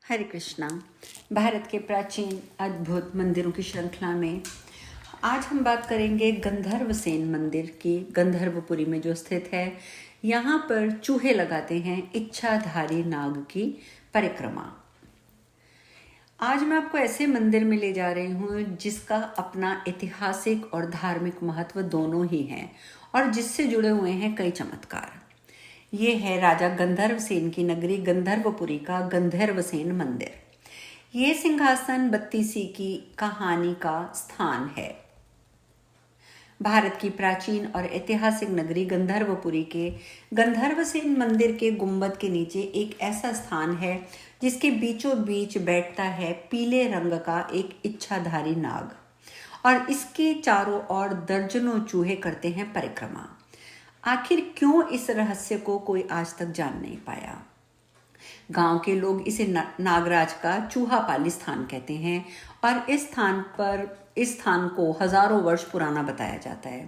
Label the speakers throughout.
Speaker 1: हरे कृष्णा। भारत के प्राचीन अद्भुत मंदिरों की श्रृंखला में आज हम बात करेंगे गंधर्वसेन मंदिर की। गंधर्वपुरी में जो स्थित है, यहाँ पर चूहे लगाते हैं इच्छाधारी नाग की परिक्रमा। आज मैं आपको ऐसे मंदिर में ले जा रही हूँ जिसका अपना ऐतिहासिक और धार्मिक महत्व दोनों ही हैं और जिससे जुड़े हुए हैं कई चमत्कार। ये है राजा गंधर्वसेन की नगरी गंधर्वपुरी का गंधर्वसेन मंदिर। ये सिंहासन बत्तीसी की कहानी का स्थान है। भारत की प्राचीन और ऐतिहासिक नगरी गंधर्वपुरी के गंधर्वसेन मंदिर के गुंबद के नीचे एक ऐसा स्थान है जिसके बीचों बीच बैठता है पीले रंग का एक इच्छाधारी नाग और इसके चारों ओर दर्जनों चूहे करते हैं परिक्रमा। आखिर क्यों इस रहस्य को कोई आज तक जान नहीं पाया। गांव के लोग इसे नागराज का चूहा पाली स्थान कहते हैं और इस स्थान को हजारों वर्ष पुराना बताया जाता है।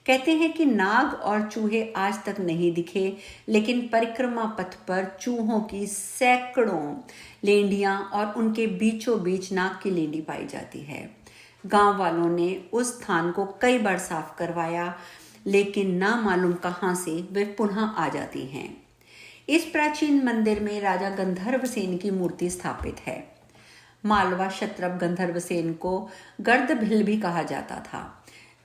Speaker 1: कहते हैं कि नाग और चूहे आज तक नहीं दिखे, लेकिन परिक्रमा पथ पर चूहों की सैकड़ों लेंडियां और उनके बीचों बीच नाग की लेंडी पाई जाती है। गांव वालों ने उस स्थान को कई बार साफ करवाया, लेकिन ना मालूम कहां से वे पुनः आ जाती हैं। इस प्राचीन मंदिर में राजा गंधर्वसेन की मूर्ति स्थापित है। मालवा क्षत्रप गंधर्वसेन को गर्दभिल भी कहा जाता था।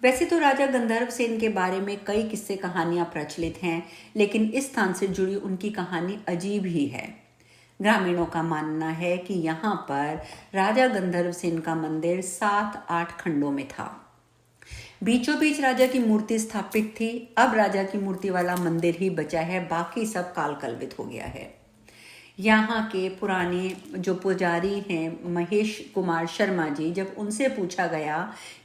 Speaker 1: वैसे तो राजा गंधर्वसेन के बारे में कई किस्से कहानियां प्रचलित हैं, लेकिन इस स्थान से जुड़ी उनकी कहानी अजीब ही है। ग्रामीणों का मानना है कि यहाँ पर राजा गंधर्वसेन का मंदिर 7-8 खंडों में था। बीचों बीच राजा की मूर्ति स्थापित थी। अब राजा की मूर्ति वाला मंदिर ही बचा है, बाकी सब काल कल्पित हो गया है। यहाँ के पुराने जो पुजारी हैं महेश कुमार शर्मा जी, जब उनसे पूछा गया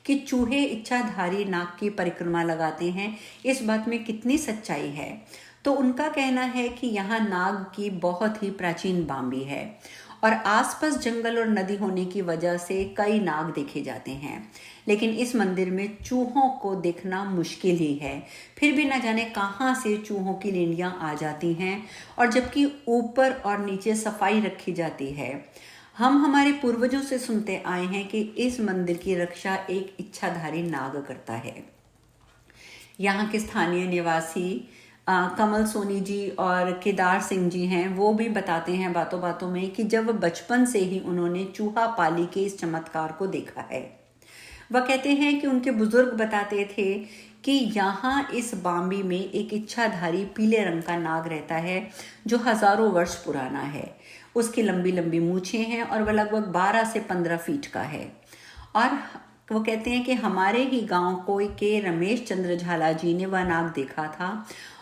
Speaker 1: कि चूहे इच्छाधारी नाग की परिक्रमा लगाते हैं, इस बात में कितनी सच्चाई है, तो उनका कहना है कि यहाँ नाग की बहुत ही प्राचीन बाम्बी है और आसपास जंगल और नदी होने की वजह से कई नाग देखे जाते हैं, लेकिन इस मंदिर में चूहों को देखना मुश्किल ही है। फिर भी न जाने कहाँ से चूहों की लेंडियाँ आ जाती हैं, और जबकि ऊपर और नीचे सफाई रखी जाती है। हम हमारे पूर्वजों से सुनते आए हैं कि इस मंदिर की रक्षा एक इच्छाधारी नाग करता है। यहाँ के स्थानीय निवासी कमल सोनी जी और केदार सिंह जी हैं, वो भी बताते हैं बातों बातों में कि जब बचपन से ही उन्होंने चूहा पाली के इस चमत्कार को देखा है। वह कहते हैं कि उनके बुजुर्ग बताते थे कि यहाँ इस बाम्बी में एक इच्छाधारी पीले रंग का नाग रहता है जो हजारों वर्ष पुराना है। उसकी लंबी लंबी मूछें हैं और वह लगभग 12 से 15 फीट का है। और वो कहते हैं कि हमारे ही गांव कोई के रमेश चंद्र झाला जी ने वह नाग देखा था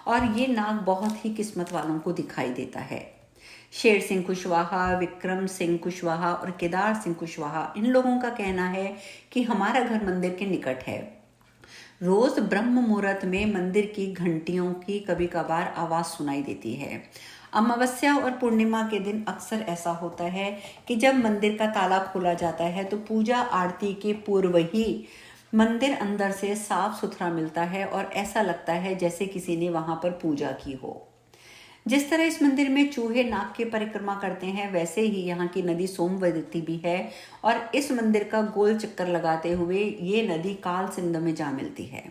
Speaker 1: और ये नाग बहुत ही किस्मत वालों को दिखाई देता है। शेर सिंह कुशवाहा, विक्रम सिंह कुशवाहा और केदार सिंह कुशवाहा, इन लोगों का कहना है कि हमारा घर मंदिर के निकट है। रोज ब्रह्म मुहूर्त में मंदिर की घंटियों की कभी कभार आवाज सुनाई देती है। अमावस्या और पूर्णिमा के दिन अक्सर ऐसा होता है कि जब मंदिर का ताला खोला जाता है तो पूजा आरती के पूर्व ही मंदिर अंदर से साफ सुथरा मिलता है और ऐसा लगता है जैसे किसी ने वहां पर पूजा की हो। जिस तरह इस मंदिर में चूहे नाग की परिक्रमा करते हैं, वैसे ही यहाँ की नदी सोमवती भी है और इस मंदिर का गोल चक्कर लगाते हुए ये नदी काल सिंध में जा मिलती है।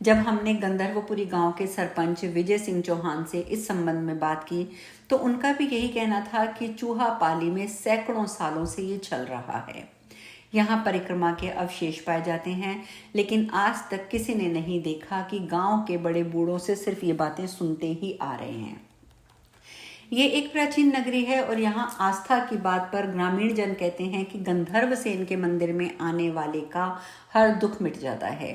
Speaker 1: जब हमने गंधर्वपुरी गांव के सरपंच विजय सिंह चौहान से इस संबंध में बात की, तो उनका भी यही कहना था कि चूहा पाली में सैकड़ों सालों से ये चल रहा है। यहाँ परिक्रमा के अवशेष पाए जाते हैं, लेकिन आज तक किसी ने नहीं देखा कि गांव के बड़े बूढ़ों से सिर्फ ये बातें सुनते ही आ रहे हैं। ये एक प्राचीन नगरी है और यहाँ आस्था की बात पर ग्रामीण जन कहते हैं कि गंधर्वसेन के मंदिर में आने वाले का हर दुख मिट जाता है।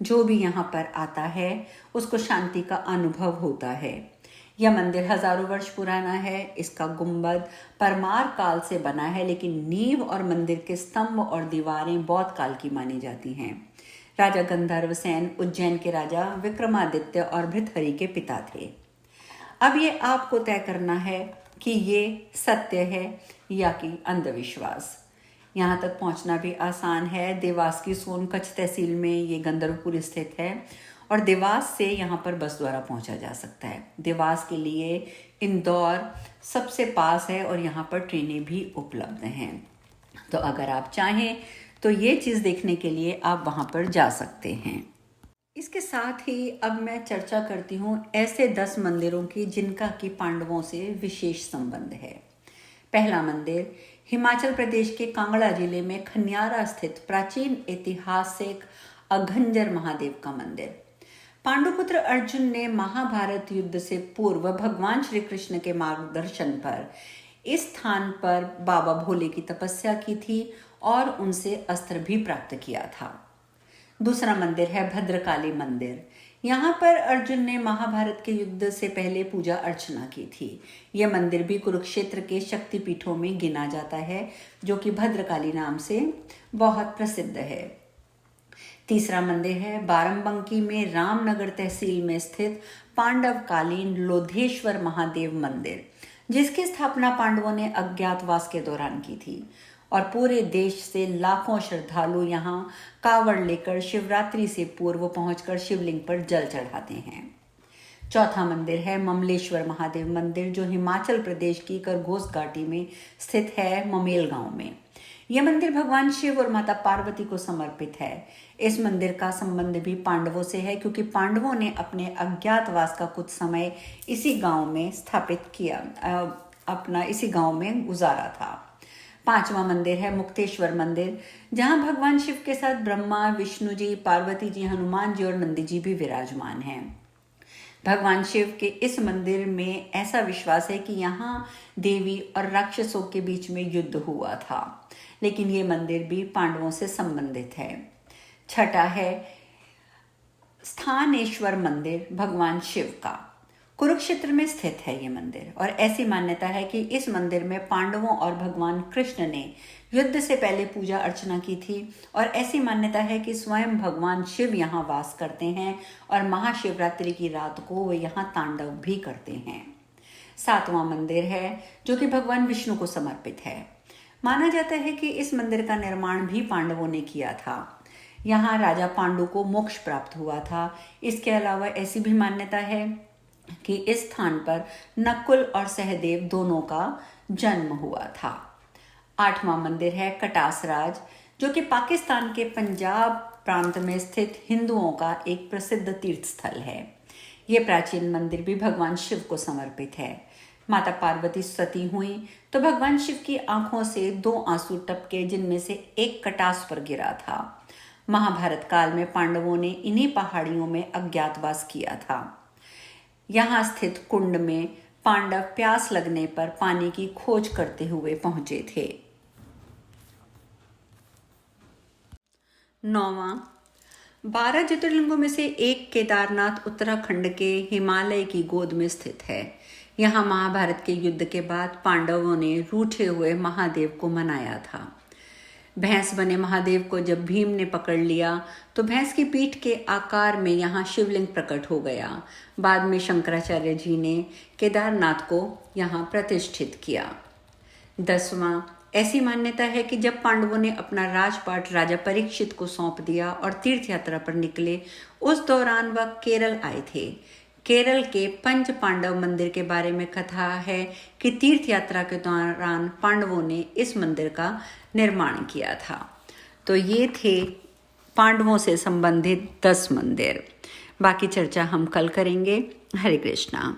Speaker 1: जो भी यहाँ पर आता है उसको शांति का अनुभव होता है। यह मंदिर हजारों वर्ष पुराना है। इसका गुंबद परमार काल से बना है, लेकिन नींव और मंदिर के स्तंभ और दीवारें बौद्ध काल की मानी जाती हैं। राजा गंधर्वसेन उज्जैन के राजा विक्रमादित्य और भृतहरि के पिता थे। अब ये आपको तय करना है कि ये सत्य है या कि अंधविश्वास। यहाँ तक पहुँचना भी आसान है। देवास की सोनकच्छ तहसील में ये गंधर्वपुर स्थित है और देवास से यहाँ पर बस द्वारा पहुँचा जा सकता है। देवास के लिए इंदौर सबसे पास है और यहाँ पर ट्रेनें भी उपलब्ध हैं। तो अगर आप चाहें तो ये चीज़ देखने के लिए आप वहाँ पर जा सकते हैं। इसके साथ ही अब मैं चर्चा करती हूँ ऐसे 10 मंदिरों की जिनका कि पांडवों से विशेष संबंध है। पहला मंदिर हिमाचल प्रदेश के कांगड़ा जिले में खनियारा स्थित प्राचीन ऐतिहासिक अघंजर महादेव का मंदिर। पांडुपुत्र अर्जुन ने महाभारत युद्ध से पूर्व भगवान श्री कृष्ण के मार्गदर्शन पर इस स्थान पर बाबा भोले की तपस्या की थी और उनसे अस्त्र भी प्राप्त किया था। दूसरा मंदिर है भद्रकाली मंदिर। यहाँ पर अर्जुन ने महाभारत के युद्ध से पहले पूजा अर्चना की थी। यह मंदिर भी कुरुक्षेत्र के शक्तिपीठों में गिना जाता है, जो कि भद्रकाली नाम से बहुत प्रसिद्ध है। तीसरा मंदिर है बाराबंकी में रामनगर तहसील में स्थित पांडवकालीन लोधेश्वर महादेव मंदिर, जिसकी स्थापना पांडवों ने अज्ञातवास के दौरान की थी और पूरे देश से लाखों श्रद्धालु यहाँ कावड़ लेकर शिवरात्रि से पूर्व पहुंचकर शिवलिंग पर जल चढ़ाते हैं। चौथा मंदिर है ममलेश्वर महादेव मंदिर, जो हिमाचल प्रदेश की खरगोश घाटी में स्थित है, ममेल गांव में। यह मंदिर भगवान शिव और माता पार्वती को समर्पित है। इस मंदिर का संबंध भी पांडवों से है, क्योंकि पांडवों ने अपने अज्ञातवास का कुछ समय इसी गांव में स्थापित किया, इसी गांव में गुजारा था। पांचवा मंदिर है मुक्तेश्वर मंदिर, जहां भगवान शिव के साथ ब्रह्मा, विष्णु जी, पार्वती जी, हनुमान जी और नंदी जी भी विराजमान हैं। भगवान शिव के इस मंदिर में ऐसा विश्वास है कि यहाँ देवी और राक्षसों के बीच में युद्ध हुआ था, लेकिन ये मंदिर भी पांडवों से संबंधित है। छठा है स्थानेश्वर मंदिर, भगवान शिव का। कुरुक्षेत्र में स्थित है ये मंदिर और ऐसी मान्यता है कि इस मंदिर में पांडवों और भगवान कृष्ण ने युद्ध से पहले पूजा अर्चना की थी और ऐसी मान्यता है कि स्वयं भगवान शिव यहाँ वास करते हैं और महाशिवरात्रि की रात को वे यहाँ तांडव भी करते हैं। सातवां मंदिर है जो कि भगवान विष्णु को समर्पित है। माना जाता है कि इस मंदिर का निर्माण भी पांडवों ने किया था। यहाँ राजा पांडु को मोक्ष प्राप्त हुआ था। इसके अलावा ऐसी भी मान्यता है कि इस स्थान पर नकुल और सहदेव दोनों का जन्म हुआ था। आठवां मंदिर है कटासराज, जो कि पाकिस्तान के पंजाब प्रांत में स्थित हिंदुओं का एक प्रसिद्ध तीर्थ स्थल है। ये प्राचीन मंदिर भी भगवान शिव को समर्पित है। माता पार्वती सती हुई तो भगवान शिव की आंखों से 2 आंसू टपके, जिनमें से एक कटास पर गिरा था। महाभारत काल में पांडवों ने इन्हीं पहाड़ियों में अज्ञातवास किया था। यहाँ स्थित कुंड में पांडव प्यास लगने पर पानी की खोज करते हुए पहुंचे थे। 9वां 12 ज्योतिर्लिंगों में से एक केदारनाथ उत्तराखंड के हिमालय की गोद में स्थित है। यहाँ महाभारत के युद्ध के बाद पांडवों ने रूठे हुए महादेव को मनाया था। भैंस बने महादेव को जब भीम ने पकड़ लिया तो भैंस की पीठ के आकार में यहाँ शिवलिंग प्रकट हो गया। बाद में शंकराचार्य जी ने केदारनाथ को यहाँ प्रतिष्ठित किया। 10वां ऐसी मान्यता है कि जब पांडवों ने अपना राजपाट राजा परीक्षित को सौंप दिया और तीर्थ यात्रा पर निकले, उस दौरान वह केरल आए थे। केरल के पंच पांडव मंदिर के बारे में कथा है कि तीर्थ यात्रा के दौरान पांडवों ने इस मंदिर का निर्माण किया था। तो ये थे पांडवों से संबंधित 10 मंदिर। बाकी चर्चा हम कल करेंगे। हरे कृष्णा।